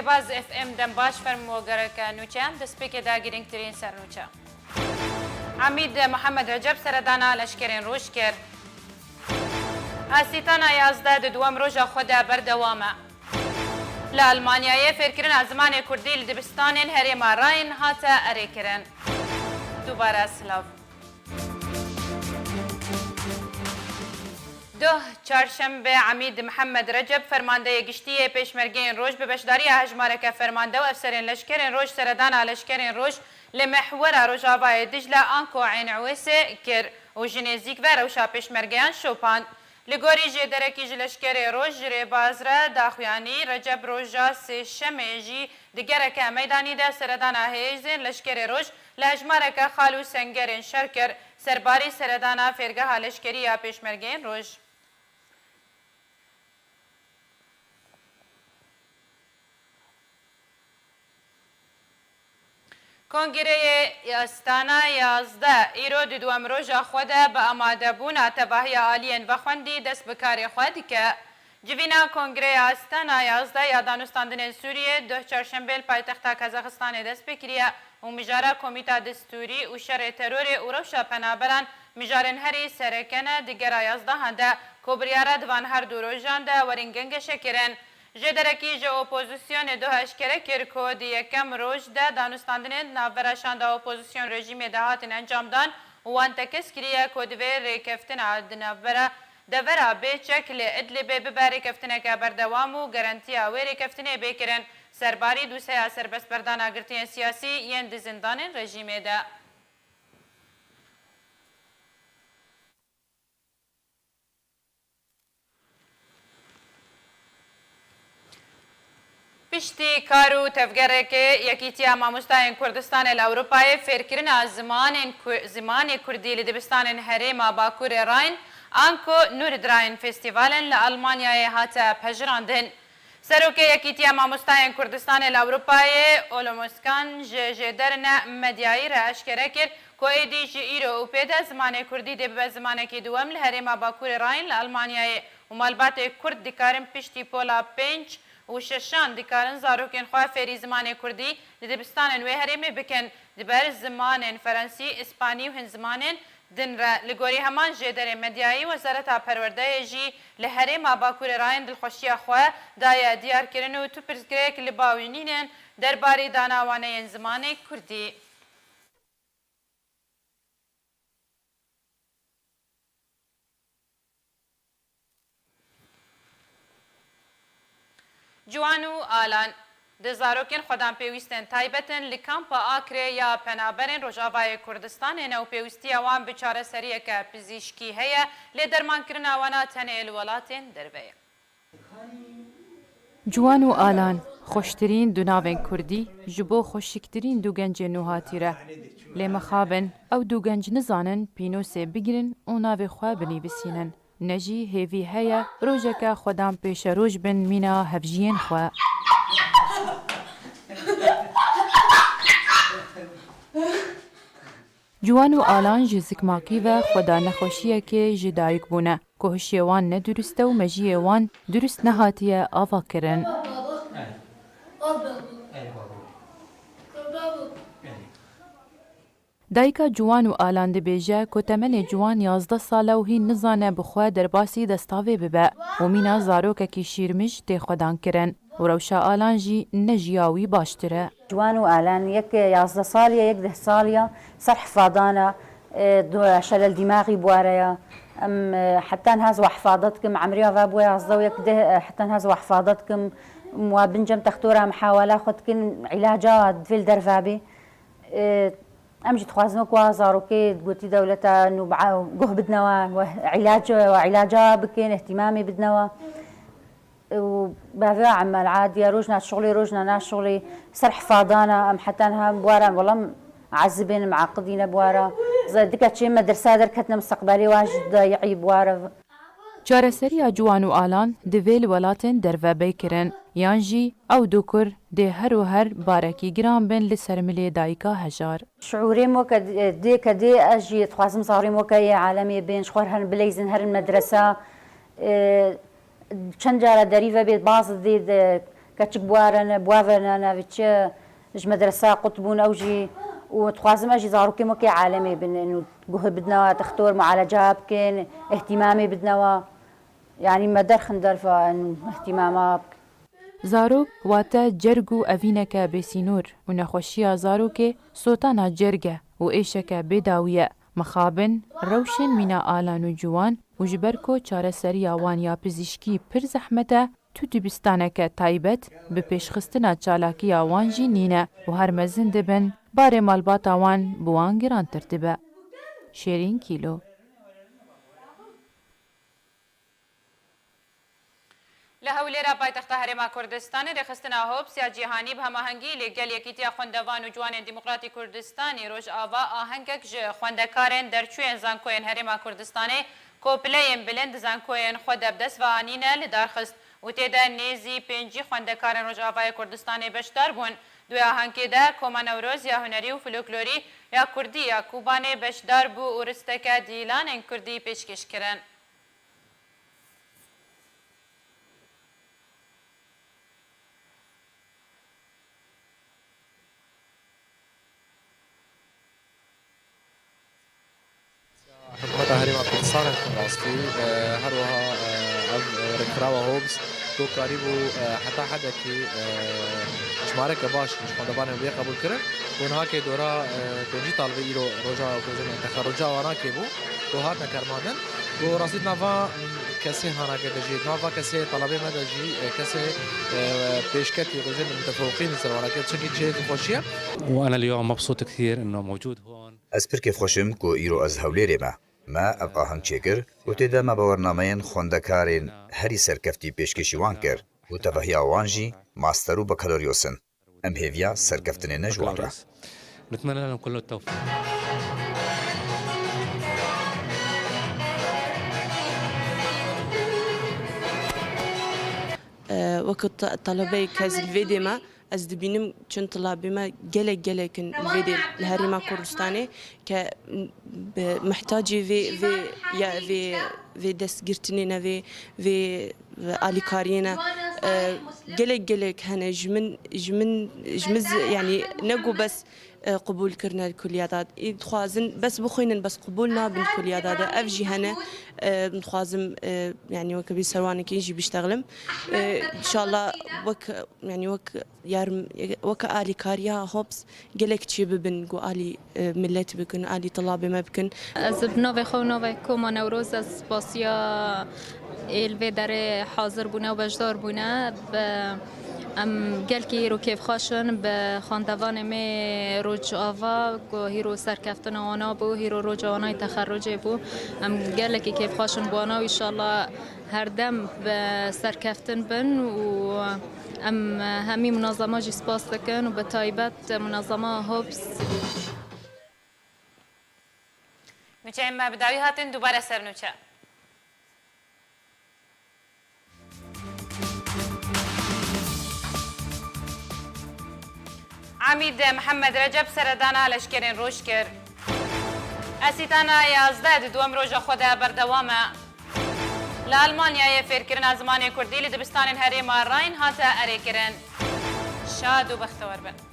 باز اف ام دم باش فرموگرکه نوچه دسپیک دا گرینگترین سر نوچه حمید محمد رجب سردانا لشکرین روش کرد هستیتانا 11 دوام روژا خود بردوامه لألمانیای فکرین زمان کردی لدبستان هریم راین هاتا اری کرن دوباره سلاف چهارشنبه عمید محمد رجب فرمانده گشتی پیشمرگین روش به بشداری هجمارک فرمانده و افسرین لشکرین روش سردان لشکرین روش لمحور روجاوای دجله آنکو عین عویسه کر و جنزیک و روشا پیشمرگیان شوپان لگوری جدرکی جلشکر روش جری بازره داخویانی رجب روژا سی شمیجی دیگرک میدانی ده سردان هیزین لشکر روش لهجمارک خالو سنگرین شرکر سرباری سردان فرگه لشکری پیشمرگین روش کنگره استانا 11 ایرو دوام روژا خود به آماده بونا تباهی آلین و خوندی دست بکاری خود که جوینا کنگره استانا 11 یا دانستاندن سوریه دو چهارشنبه پایتخت کازاخستان دست بکریه و مجاره کمیتا دستوری و شر ترور و روشا پنابران مجارن هری سرکنه دیگر 11 هنده کبریاره دوان هر دو روژان ده ورنگنگ شکرن جدرکی جو اپوزیسیون دو هشکره کرکو دی یکم روش ده دانستاندن ناورشان ده اپوزیسیون رژیم ده هاتن انجام دان وان تکس کریه کودوی ریکفتن دناوره دورا به چکل ادلبه ببری کفتنه که بردوام و گرانتی آوی کفتنه بکرن سرباری دوسه سربست بردان آگرتین سیاسی ین دزندان رژیم ده. پشتی کارو تفگره که یکیتی ماموستای کردستان الاوروپای فرکرین زمان کردی لدبستان هریم باکور راین آنکو نور دراین فستیوالن لألمانیای هاتا پجراندن. سروکه یکیتی ماموستای کردستان الاوروپای اولموسکان جدرن مدیایی را اشکره کرد که ایدی جئیرو و پیده زمان کردی دب زمان که دوام لهریم باکور راین لألمانیای و مالبات کرد دکارن پشتی پولا 5 و ششان دکارن زاروکن خواه فری زمان کردی لدبستان وی هرمی بکن دبر زمان فرانسی اسپانی و هن زمان دن را لگوری همان جدر مدیایی وزارت پرورده جی لهرم باکور راین دلخوشی خواه دایا دیار کرن و تو پرزگرک لباوینین درباری داناوانه زمان کردی. جوانو آلان دزاروکن خودم پیوستن تایبتن لکامپا آکره یا پنابرین روژاوای کردستان نو پیوستی اوان بچاره سریه که پزیشکی هیا لیدرمان کرن اوانا تنه الولاتین درویه. جوانو آلان خوشترین دو ناوین کردی جبو خوشکترین دو گنج نوهاتی ره لیمخابن او دو گنج نزانن پینوسه بگیرن و ناوی خواه بنی بسینن. نجی هیوی هیا روژکا خودم پیش روژ بن مینا هفجین خواه. جوان و آلان جزک ماکی و خدا نخوشیه که جدایک بونه که هشیوان ندرسته و مجیوان درست نهاتیه آوا کرن. دایکا جوان و آلان دبیجه که تمن جوان 11 ساله و هی نزانه بخواه در باسی دستاوی ببه و مینا زاروکه که شیرمش تی خودان کرن و روشا آلان جی نجیاوی باشتره. جوان و آلان یک 11 سالیه یک 10 سالیه سر حفاظانه دو شلل دماغي بواريا حتى انهز حفاظتكم عمري وابويا 11 ويك ده حتى انهز حفاظتكم وبنجم تختورة محاولة خدكن علاجات في الدرفابي امجد خوازنوك وازاروكي قلتي دولتا انه قه بدنا وعلاجها بكين اهتمامي بدنا وبهذا عمال عادي روجنا شغلي روجنا ناس شغلي سر حفاظانا ام حتى انها بوارا والله عذبين معقدين بوارا زي دكا شي مدرسه دركتنا مستقبلي واجد ضيعي بوارا چارەسەریya جوان و ئالان divê li welatên derve bêkirin yan jî ew dukur dê her û her barekî giran bin li ser milê dayika hejar. شعوري موكا دي كدي اجي تخوازم صاري موكا يا عالمي بين شخور هن بليزن هر المدرسه چند جاره دريفه بيت باز دي كتشك بوارنا نافيتش اج مدرسة قطبون أوجي وتخوازم أجي زاروكي مكي عالمي إنه جوه بدنا تختار معالجات كان اهتمامي بدنا يعني ما درخن فإنه اهتمامات زاروک واتا جرگو اوینکا بسینور و نخوشیا زاروک سوتانا جرگه و ایشکا بداویه مخابن روشن مینا آلان و جوان و جبرکو چاره سری آوان یا پزیشکی پر زحمته تو دبستانکا تایبت به پیشخستنا چالاکی آوان جی نینه و هر مزن دبن بار مالبات آوان بوان گران ترتبه. شیرین کیلو لهولێرا پایتەختە هەرێما کوردستانی ڕێخستنا هۆبسیا جیهانی بە هەماهەنگی لەگەل یەکیتیا خوێندەوان و جوانێن دیموکراتی کوردستانی ڕۆژئاوا ئاهەنگێک ji خوێندەکارên دەرچوویên زانکۆیên هەرێما کوردستانê کۆپلەیên bilind زانکۆیên xwe debdestvanîne li darxist û têde nêzî pêncî خوێندەکارên Rojavayê Kurdistanê beşdar bûn. Duya ahengê de Koma Newroz ya hunerî û folklorî ya Kurdî ya Kubanê beşdar bû û risteke dîlanên Kurdî pêşkêş kirin. حکومت هەرێما کوردستان ڕاستی هەروەها ڕێکخراوە هۆبس تۆکاری بوو حتا حدێکی ژمارەکە باش خوێندەوانێن وێ قبول کردن و نهاکێ دۆرا پێنجی تاڵبێ ئیرۆ ڕۆژا تەخەڕوجا واناکێ بوو بۆ هاتنە کارماندن بۆ ڕاستی ناوا کەسێ هاناکە دەژێت ناوا کەسێ تەڵەبێ مەدەژی کەسێ پێشکەتی ڕۆژێن متفوقین سەرواناکێ چەکی چێکی خۆشیە. وأنا اليوم مبسوط كثير إنه موجود هون. Ez pirkê xweşim ku îro ez hewlêrê me. Me ev aheng çêkir û têde me bawernameên xwendekarên herî serkeftî pêşkêşî wan kir û tevehiya wan jî master û bakaloryoos in. Em hêviya serkeftinê ne ji wan re. نتمنى لهم كل التوفيق. وقت طلبي كاز الفيديو ما از دبینم چون طلابی ما گلکن ویدی الهرما کوردستانی که محتاجی وی دست گرتنی نوی وی آلیکارینا گلک هنه جمز يعني نجو بس قبول كرنا الكليات خوازن بس بخوينن بس قبولنا بالكليات هذا افجي هنا نخوازم يعني وك بيسروانك يجي بيشتغلم ان شاء الله وك يعني وك يارم وك آلي كاريا هوبس قلك شي ببن قو آلي ملت بكن آلي طلابي ما بكن از بنوی خو نوی کوما نوروز از باسیا الوی در حاضر بونه و بجدار بونه ام گلکی رو کیف خاشن به خاندوان می روج آوا گو هیرو سرکفتن آنا بو هیرو روج آنای تخرج بو ام گلکی کیف خاشن بو آنا و ایشالله هر دم به سرکفتن بن و ام همی منظمه جی سپاس دکن و به تایبت منظمه هوبس نوچه اما بداوی هاتن دوباره سر نوچه عمید محمد رجب سردانا لشکرین روش کرد. اسیتانا 11 دوم روژا خود بردوامه. لآلمانیا فێرکردنا زمانی کوردی لە دبستانên herêma Rhein hate erêkirin. Şad û bextewar bin.